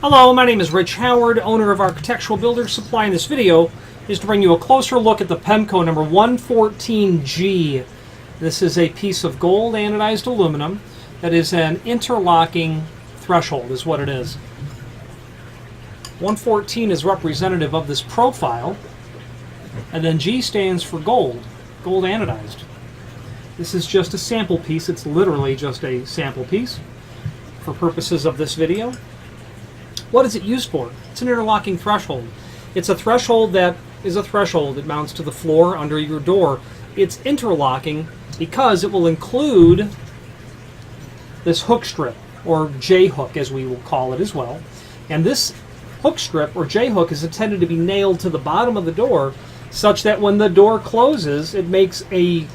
Hello, my name is Rich Howard, owner of Architectural Builders Supply. In this video is to bring you a closer look at the Pemko number 114G. This is a piece of gold anodized aluminum that is an interlocking threshold, is what it is. 114 is representative of this profile, and then G stands for gold, gold anodized. This is just a sample piece. It's literally just a sample piece for purposes of this video. What is it used for? It's an interlocking threshold. It's a threshold that is a threshold. It mounts to the floor under your door. It's interlocking because it will include this hook strip, or J-hook as we will call it as well. And this hook strip, or J-hook, is intended to be nailed to the bottom of the door such that when the door closes, it makes a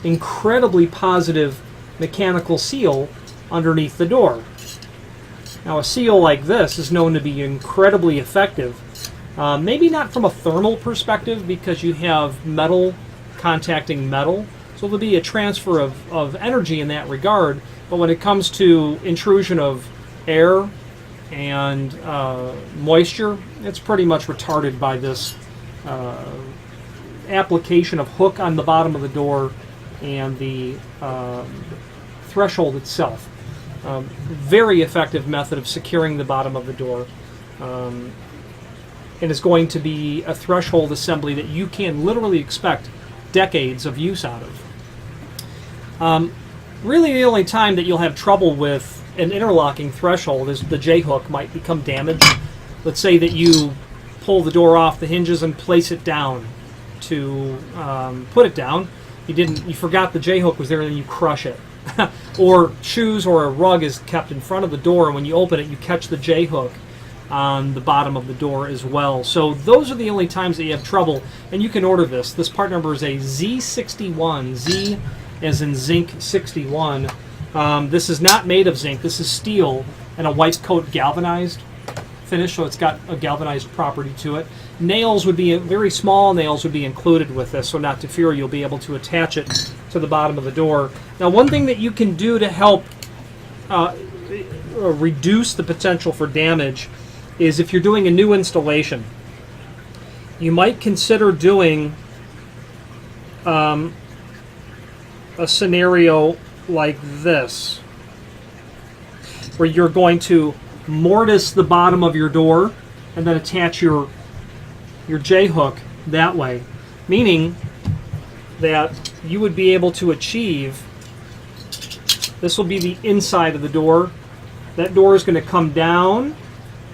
incredibly positive mechanical seal underneath the door. Now, a seal like this is known to be incredibly effective. Maybe not from a thermal perspective because you have metal contacting metal, so there'll be a transfer of energy in that regard. But when it comes to intrusion of air and moisture, it's pretty much retarded by this application of hook on the bottom of the door and the threshold itself. Very effective method of securing the bottom of the door, and it's going to be a threshold assembly that you can literally expect decades of use out of. Really, the only time that you'll have trouble with an interlocking threshold is the J-hook might become damaged. Let's say that you pull the door off the hinges and place it down to put it down. You forgot the J-hook was there, and then you crush it. Or shoes or a rug is kept in front of the door, and when you open it, you catch the J-hook on the bottom of the door as well. So those are the only times that you have trouble, and you can order this. This part number is a Z61, Z as in zinc 61. This is not made of zinc. This is steel and a white coat galvanized finish, so it's got a galvanized property to it. Nails would be, very small nails would be included with this, so not to fear, you'll be able to attach it to the bottom of the door. Now, one thing that you can do to help reduce the potential for damage is if you're doing a new installation, you might consider doing a scenario like this, where you're going to mortise the bottom of your door and then attach your J-hook that way, meaning that you would be able to achieve, this will be the inside of the door. That door is going to come down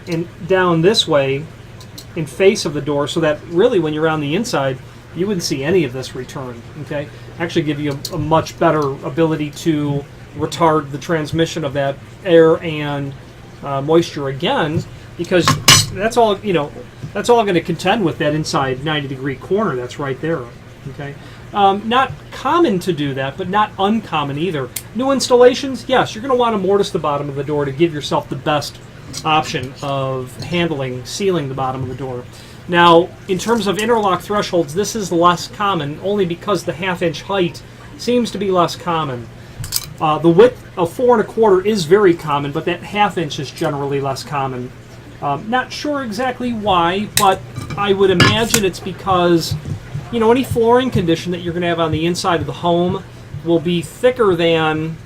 and down this way in face of the door, so that really when you're on the inside, you wouldn't see any of this return. Okay, actually give you a much better ability to retard the transmission of that air and moisture again, because that's all, that's all going to contend with that inside 90-degree corner that's right there. Okay, not common to do that, but not uncommon either. New installations, yes, you're going to want to mortise the bottom of the door to give yourself the best option of sealing the bottom of the door. Now, in terms of interlock thresholds, this is less common only because the half-inch height seems to be less common. The width of 4 1/4 is very common, but that half-inch is generally less common. Not sure exactly why, but I would imagine it's because, any flooring condition that you're going to have on the inside of the home will be thicker than,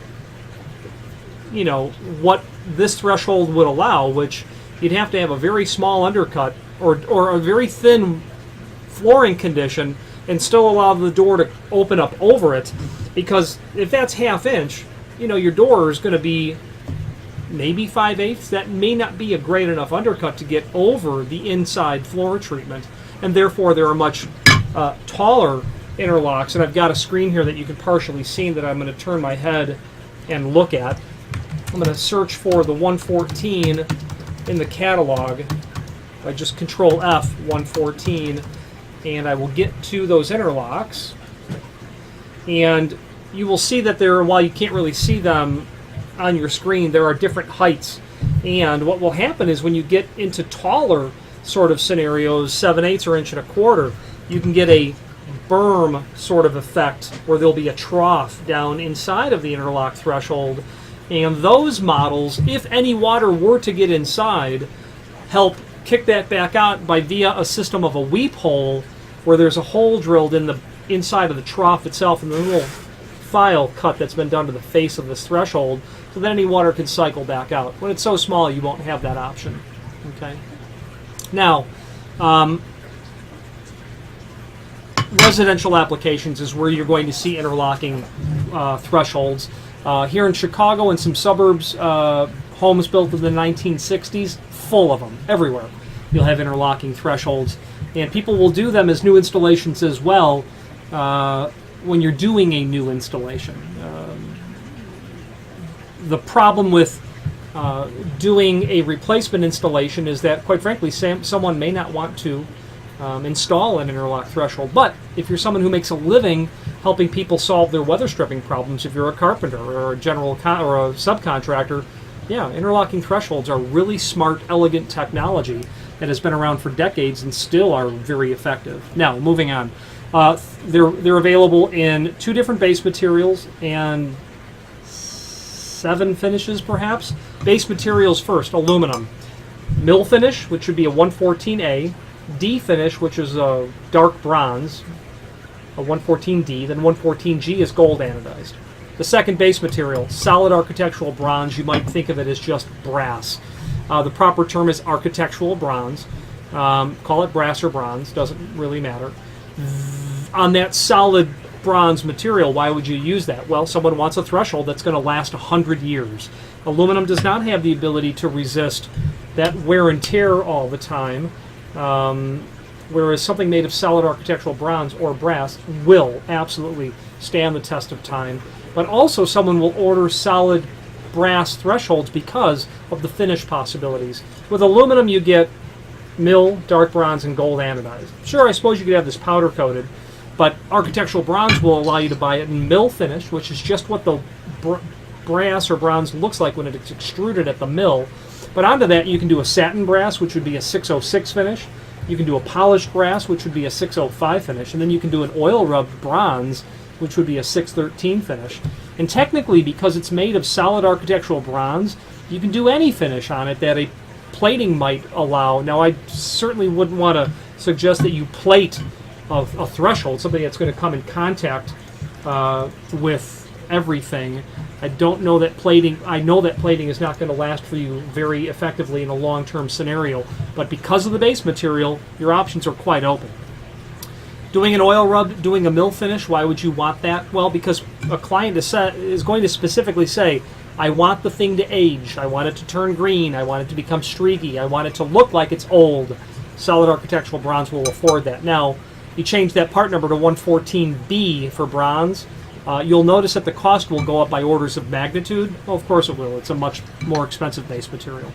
what this threshold would allow, which you'd have to have a very small undercut or a very thin flooring condition and still allow the door to open up over it, because if that's half-inch, your door is going to be maybe 5/8. That may not be a great enough undercut to get over the inside floor treatment, and therefore there are much taller interlocks. And I've got a screen here that you can partially see that I'm going to turn my head and look at. I'm going to search for the 114 in the catalog. I just Control F 114, and I will get to those interlocks, and you will see that while you can't really see them on your screen, there are different heights. And what will happen is when you get into taller sort of scenarios, 7/8 or 1 1/4, you can get a berm sort of effect where there'll be a trough down inside of the interlock threshold. And those models, if any water were to get inside, help kick that back out by via a system of a weep hole, where there's a hole drilled in the inside of the trough itself, and the little file cut that's been done to the face of this threshold, so that any water can cycle back out. When it's so small, you won't have that option. Okay. Now, residential applications is where you're going to see interlocking thresholds. Here in Chicago and some suburbs, homes built in the 1960s, full of them, everywhere. You'll have interlocking thresholds. And people will do them as new installations as well when you're doing a new installation. The problem with doing a replacement installation is that, quite frankly, someone may not want to install an interlock threshold. But if you're someone who makes a living helping people solve their weather stripping problems, if you're a carpenter or a general or a subcontractor, yeah, interlocking thresholds are really smart, elegant technology that has been around for decades and still are very effective. Now, moving on. They're available in 2 different base materials and 7 finishes, perhaps. Base materials first, aluminum. Mill finish, which would be a 114A. D finish, which is a dark bronze, a 114D. Then 114G is gold anodized. The second base material, solid architectural bronze. You might think of it as just brass. The proper term is architectural bronze. Call it brass or bronze, doesn't really matter. On that solid bronze material, why would you use that? Well, someone wants a threshold that's going to last 100 years. Aluminum does not have the ability to resist that wear and tear all the time, whereas something made of solid architectural bronze or brass will absolutely stand the test of time. But also someone will order solid brass thresholds because of the finish possibilities. With aluminum, you get mill, dark bronze, and gold anodized. Sure, I suppose you could have this powder coated, but architectural bronze will allow you to buy it in mill finish, which is just what the brass or bronze looks like when it's extruded at the mill. But onto that, you can do a satin brass, which would be a 606 finish. You can do a polished brass, which would be a 605 finish. And then you can do an oil-rubbed bronze, which would be a 613 finish. And technically, because it's made of solid architectural bronze, you can do any finish on it that a plating might allow. Now, I certainly wouldn't want to suggest that you plate a threshold, something that's going to come in contact with everything. I don't know that plating, I know that plating is not going to last for you very effectively in a long-term scenario, but because of the base material, your options are quite open. Doing an oil rub, doing a mill finish, why would you want that? Well, because a client is going to specifically say, I want the thing to age, I want it to turn green, I want it to become streaky, I want it to look like it's old. Solid architectural bronze will afford that. Now, you change that part number to 114B for bronze, you'll notice that the cost will go up by orders of magnitude. Well, of course it will. It's a much more expensive base material.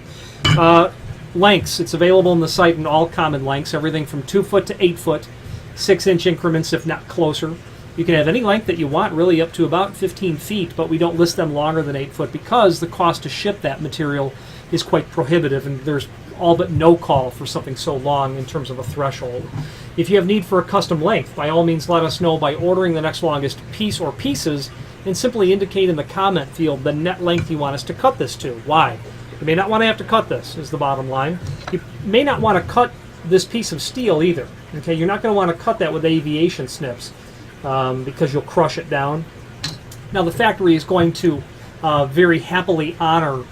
Lengths. It's available on the site in all common lengths, everything from 2 foot to 8 foot, 6-inch increments if not closer. You can have any length that you want, really up to about 15 feet, but we don't list them longer than 8 foot because the cost to ship that material is quite prohibitive, and there's all but no call for something so long in terms of a threshold. If you have need for a custom length, by all means let us know by ordering the next longest piece or pieces and simply indicate in the comment field the net length you want us to cut this to. Why? You may not want to have to cut this, is the bottom line. You may not want to cut this piece of steel either. Okay, you're not going to want to cut that with aviation snips because you'll crush it down. Now the factory is going to very happily honor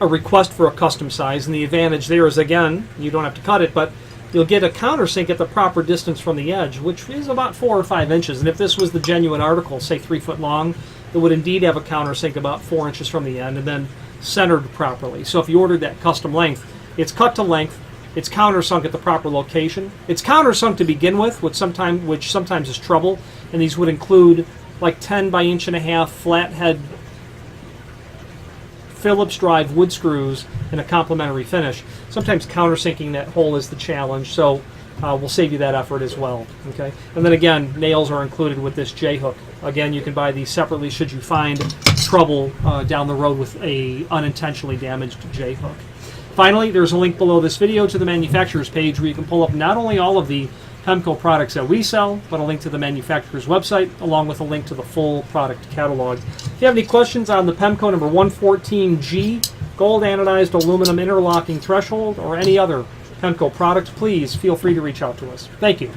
a request for a custom size, and the advantage there is, again, you don't have to cut it, but you'll get a countersink at the proper distance from the edge, which is about 4 or 5 inches. And if this was the genuine article, say 3 foot long, it would indeed have a countersink about 4 inches from the end and then centered properly. So if you ordered that custom length, it's cut to length, it's countersunk at the proper location. It's countersunk to begin with, which sometimes is trouble, and these would include like 10 by 1.5 inch flathead Phillips drive wood screws and a complementary finish. Sometimes countersinking that hole is the challenge, so we'll save you that effort as well. Okay, and then again, nails are included with this J-hook. Again, you can buy these separately should you find trouble down the road with a unintentionally damaged J-hook. Finally, there's a link below this video to the manufacturer's page where you can pull up not only all of the Pemko products that we sell, but a link to the manufacturer's website, along with a link to the full product catalog. If you have any questions on the Pemko number 114G, gold anodized aluminum interlocking threshold, or any other Pemko product, please feel free to reach out to us. Thank you.